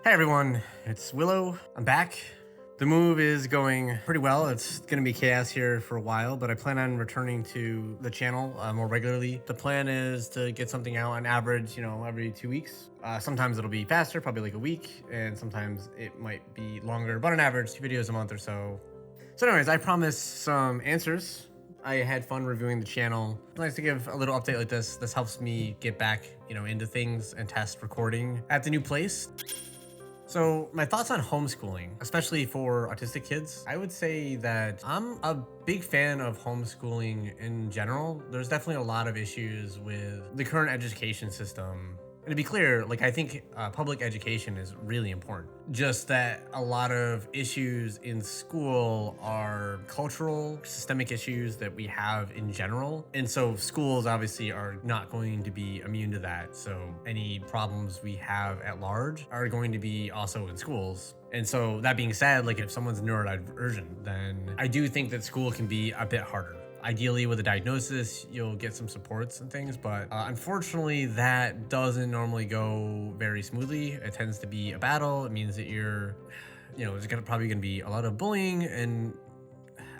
Hey everyone, it's Willow. I'm back. The move is going pretty well. It's going to be chaos here for a while, but I plan on returning to the channel more regularly. The plan is to get something out on average, every 2 weeks. Sometimes it'll be faster, probably like a week, and sometimes it might be longer, but on average, 2 videos a month or so. So anyways, I promised some answers. I had fun reviewing the channel. It's nice to give a little update like this. This helps me get back, into things and test recording at the new place. So my thoughts on homeschooling, especially for autistic kids, I would say that I'm a big fan of homeschooling in general. There's definitely a lot of issues with the current education system. And to be clear, I think public education is really important. Just that a lot of issues in school are cultural, systemic issues that we have in general. And so schools obviously are not going to be immune to that. So any problems we have at large are going to be also in schools. And so that being said, if someone's neurodivergent, then I do think that school can be a bit harder. Ideally, with a diagnosis, you'll get some supports and things, but unfortunately, that doesn't normally go very smoothly. It tends to be a battle. It means that there's probably gonna be a lot of bullying, and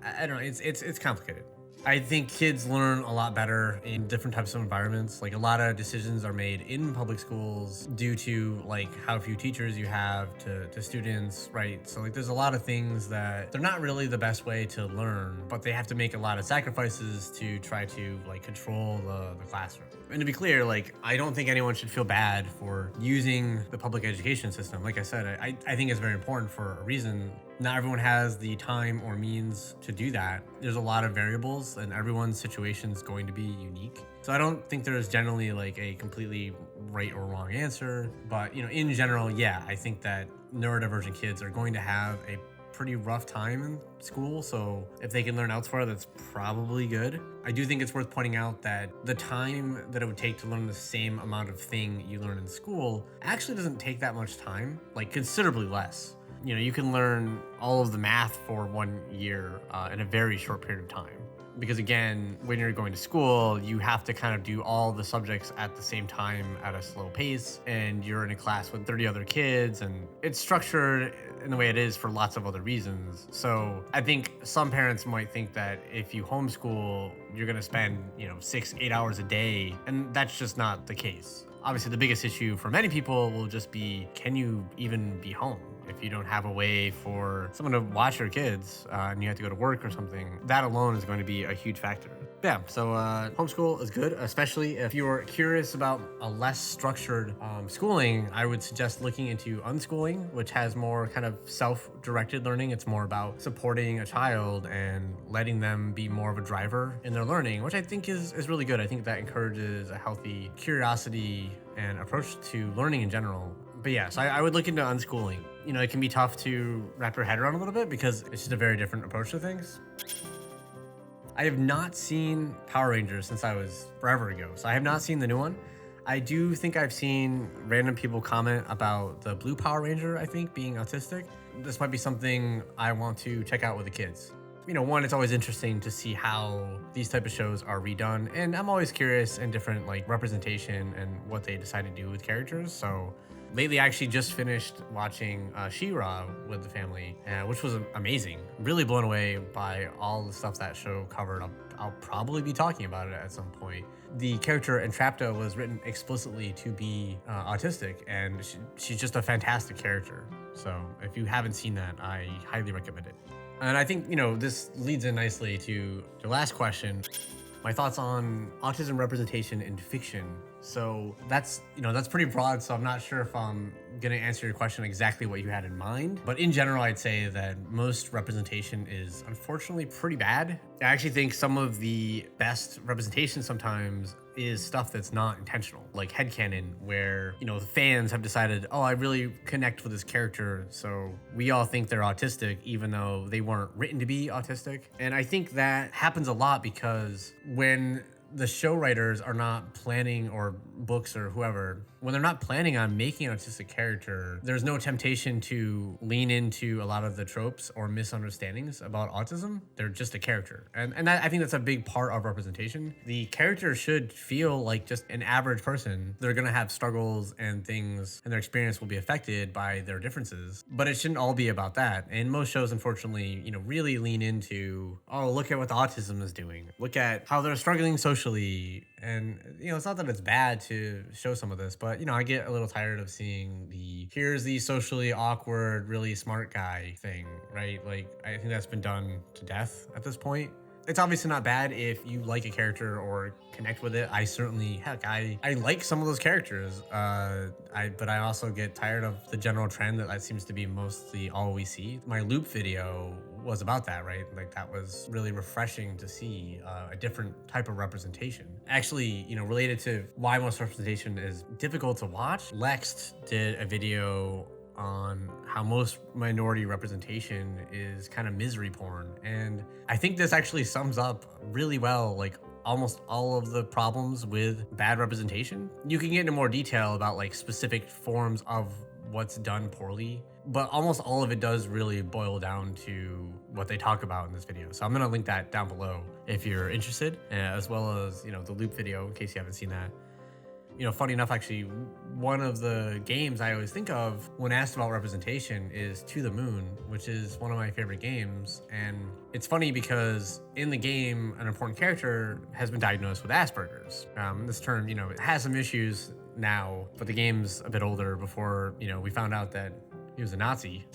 I don't know. It's complicated. I think kids learn a lot better in different types of environments. A lot of decisions are made in public schools due to how few teachers you have to students, right? So there's a lot of things that they're not really the best way to learn, but they have to make a lot of sacrifices to try to control the classroom. And to be clear, I don't think anyone should feel bad for using the public education system. Like I said, I think it's very important for a reason. Not everyone has the time or means to do that. There's a lot of variables and everyone's situation is going to be unique. So I don't think there's generally a completely right or wrong answer. But, in general, yeah, I think that neurodivergent kids are going to have a pretty rough time in school. So if they can learn elsewhere, that's probably good. I do think it's worth pointing out that the time that it would take to learn the same amount of thing you learn in school actually doesn't take that much time, considerably less. You can learn all of the math for 1 year in a very short period of time. Because again, when you're going to school, you have to kind of do all the subjects at the same time at a slow pace, and you're in a class with 30 other kids, and it's structured in the way it is for lots of other reasons. So I think some parents might think that if you homeschool, you're gonna spend, 6-8 hours a day, and that's just not the case. Obviously, the biggest issue for many people will just be, can you even be home? If you don't have a way for someone to watch your kids and you have to go to work or something, that alone is going to be a huge factor. Yeah, so homeschool is good, especially if you're curious about a less structured schooling. I would suggest looking into unschooling, which has more kind of self-directed learning. It's more about supporting a child and letting them be more of a driver in their learning, which I think is really good. I think that encourages a healthy curiosity and approach to learning in general. But yeah, so I would look into unschooling. It can be tough to wrap your head around a little bit because it's just a very different approach to things. I have not seen Power Rangers since I was forever ago, so I have not seen the new one. I do think I've seen random people comment about the blue Power Ranger, I think, being autistic. This might be something I want to check out with the kids. One, it's always interesting to see how these type of shows are redone, and I'm always curious in different representation and what they decide to do with characters. So lately, I actually just finished watching She-Ra with the family, which was amazing. Really blown away by all the stuff that show covered. I'll probably be talking about it at some point. The character Entrapta was written explicitly to be autistic, and she's just a fantastic character. So if you haven't seen that, I highly recommend it. And I think, this leads in nicely to the last question. My thoughts on autism representation in fiction. So that's pretty broad, so I'm not sure if I'm gonna answer your question exactly what you had in mind. But in general, I'd say that most representation is unfortunately pretty bad. I actually think some of the best representation sometimes is stuff that's not intentional, like headcanon, where, the fans have decided, oh, I really connect with this character, so we all think they're autistic, even though they weren't written to be autistic. And I think that happens a lot because when the show writers are not planning, or books or whoever, when they're not planning on making an autistic character, there's no temptation to lean into a lot of the tropes or misunderstandings about autism. They're just a character. And I think that's a big part of representation. The character should feel like just an average person. They're going to have struggles and things, and their experience will be affected by their differences. But it shouldn't all be about that. And most shows, unfortunately, really lean into, oh, look at what the autism is doing. Look at how they're struggling socially. And, it's not that it's bad to show some of this, but, I get a little tired of seeing here's the socially awkward, really smart guy thing, right? Like, I think that's been done to death at this point. It's obviously not bad if you like a character or connect with it. I certainly, heck, I like some of those characters. But I also get tired of the general trend that seems to be mostly all we see. My loop video was about that, right? Like, that was really refreshing to see a different type of representation. Actually, related to why most representation is difficult to watch, Lex did a video on how most minority representation is kind of misery porn. And I think this actually sums up really well, like, almost all of the problems with bad representation. You can get into more detail about like specific forms of what's done poorly, but almost all of it does really boil down to what they talk about in this video. So I'm gonna link that down below if you're interested, as well as, the loop video in case you haven't seen that. Funny enough, actually, one of the games I always think of when asked about representation is To the Moon, which is one of my favorite games. And it's funny because in the game, an important character has been diagnosed with Asperger's. This term, it has some issues now, but the game's a bit older. Before, we found out that he was a Nazi.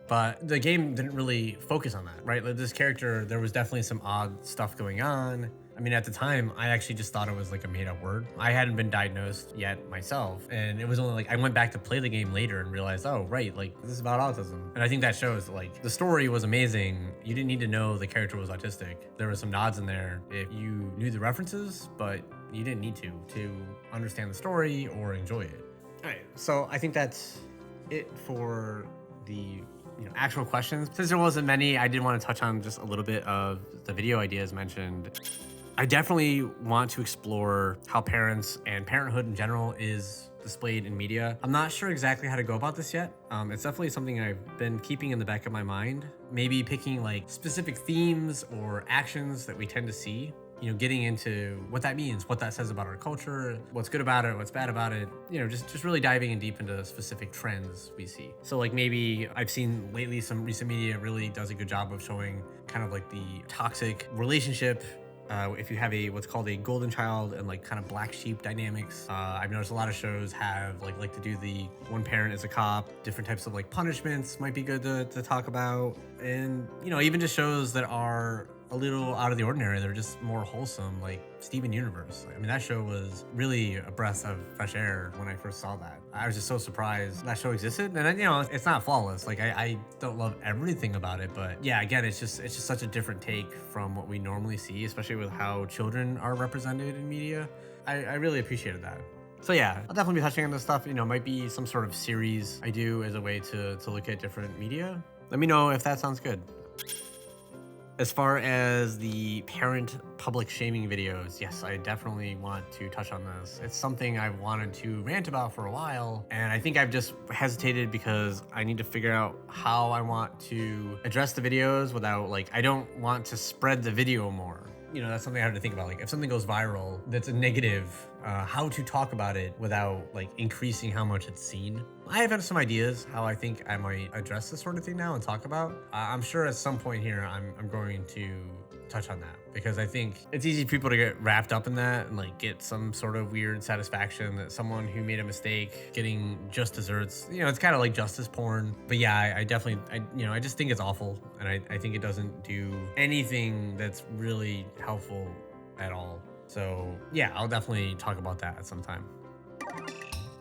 But the game didn't really focus on that, right? Like, this character, there was definitely some odd stuff going on. I mean, at the time, I actually just thought it was like a made-up word. I hadn't been diagnosed yet myself, and it was only like I went back to play the game later and realized, oh, right, like, this is about autism. And I think that shows, like, the story was amazing. You didn't need to know the character was autistic. There were some nods in there if you knew the references, but you didn't need to understand the story or enjoy it. All right, so I think that's it for the actual questions. Since there wasn't many, I did want to touch on just a little bit of the video ideas mentioned. I definitely want to explore how parents and parenthood in general is displayed in media. I'm not sure exactly how to go about this yet. It's definitely something I've been keeping in the back of my mind. Maybe picking like specific themes or actions that we tend to see. Getting into what that means, what that says about our culture, what's good about it, what's bad about it, just really diving in deep into specific trends we see. So like maybe I've seen lately some recent media really does a good job of showing kind of like the toxic relationship. If you have what's called a golden child and like kind of black sheep dynamics. I've noticed a lot of shows have like to do the one parent is a cop, different types of like punishments might be good to talk about. And, even just shows that are a little out of the ordinary. They're just more wholesome, like Steven Universe. I mean, that show was really a breath of fresh air when I first saw that. I was just so surprised that show existed. And then, it's not flawless. Like I don't love everything about it, but yeah, again, it's just such a different take from what we normally see, especially with how children are represented in media. I really appreciated that. So yeah, I'll definitely be touching on this stuff. Might be some sort of series I do as a way to look at different media. Let me know if that sounds good. As far as the parent public shaming videos, yes, I definitely want to touch on this. It's something I've wanted to rant about for a while, and I think I've just hesitated because I need to figure out how I want to address the videos without, like, I don't want to spread the video more. That's something I have to think about. Like, if something goes viral that's a negative, how to talk about it without like increasing how much it's seen. I have had some ideas how I think I might address this sort of thing now and talk about. I'm sure at some point here I'm going to touch on that because I think it's easy for people to get wrapped up in that and like get some sort of weird satisfaction that someone who made a mistake getting just desserts. It's kind of like justice porn. But yeah, I definitely, I just think it's awful, and I think it doesn't do anything that's really helpful at all. So yeah, I'll definitely talk about that at some time.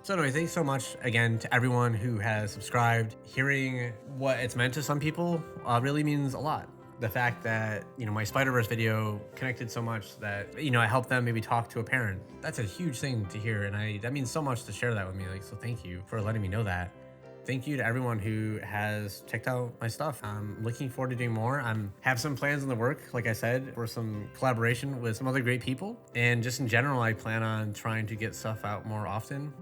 So anyway, thanks so much again to everyone who has subscribed. Hearing what it's meant to some people really means a lot. The fact that, my Spider-Verse video connected so much that, I helped them maybe talk to a parent. That's a huge thing to hear, and that means so much to share that with me. Like, so thank you for letting me know that. Thank you to everyone who has checked out my stuff. I'm looking forward to doing more. I'm have some plans in the work, like I said, for some collaboration with some other great people. And just in general, I plan on trying to get stuff out more often.